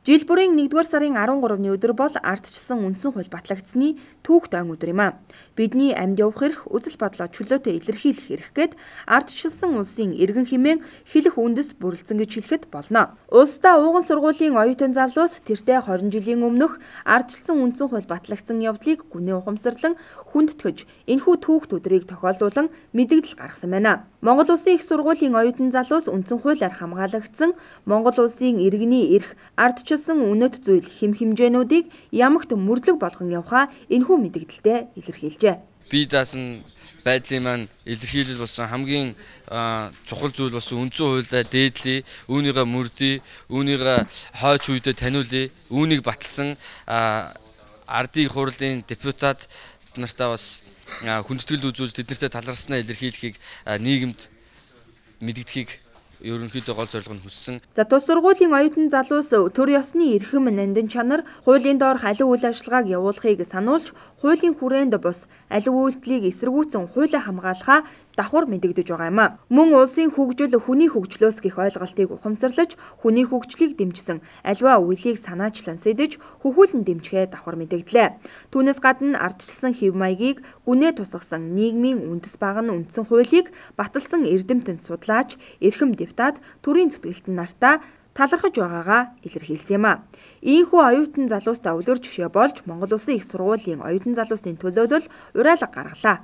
Жил бүрийн 1-р сарын 13-ны өдөр бол ардчилсан үндсэн хууль батлагдсны түүх дойн өдөр юм а. Бидний амьд явах эрх, үзэл бодлоо чөлөөтэй илэрхийлэх эрх гээд ардчилсан улсын иргэн хэмээн хэлэх үндэс бүрэлдсэн гэж хэлэхэд болно. Улсдаа ууган сургуулийн оюутан залуус тэртээ 20 жилийн өмнөх ардчилсан үндсэн хууль батлагдсан явдлыг гүнээ ухамсарлан хүндэтгэж энэхүү түүхт өдрийг тохиолдуулан мэдэгдэл гаргасан байна. Монгол Улсын их сургуулийн оюутан залуус үндсэн хуулиар хамгаалагдсан Монгол Улсын иргэний эрх, ардчилсан үнэт зүйл хэм хэмжээнүүдийг ямагт мөрдлөг болгон явхаа энэхүү мэдэгдэлтэй илэрхийлжээ. Би даасан байдлын маань илэрхийлэл болсон хамгийн чухал зүйл болсон үндсэн хуулиа дээдлээ, үүнийгээ мөрдөө, үүнийгээ хойч үедээ таниулъя, үүнийг баталсан ардын хурлын депутат нартаа бас хүндэтгэл үзүүлж тэднэртэй талархснаа илэрхийлэхийг нийгэмд мэдэгдэхийг ерөнхийдөө гол зорилго нь хүссэн. За тус сургуулийн оюутан залуус төр ёсны эрхэм нандин чанар, хуулийн доорх аливаа үйл ажиллагааг явуулахыг сануулж, хуулийн хүрээнд бус аливаа үйлдэлийг эсэргүүцэн хуулиа хамгаалахаа давхар мэдэгдэж байгаа юм а. Мөн улсын хөгжил хүний хөгжлөөс гэх ойлголтыг ухамсарлаж, хүний хөгжлийг дэмжсэн аливаа үеийг санаачлан сэдэж, хөхүүлэн дэмжихээ давхар мэдэгдлээ. Түүнээс гадна ардчилсан хэв маягийг гүнээ тусгасан нийгмийн үндэс багны үндсэн хуулийг баталсан эрдэмтэн судлаач, эрхэм депутат төрийн зүтгэлтэн нартаа талархаж байгаагаа илэрхийлсэн юм а. Ийхүү оюутан залуустай үлгэр жишээ болж Монгол Улсын их сургуулийн оюутан залуусын төлөөлөл уриалга гаргалаа.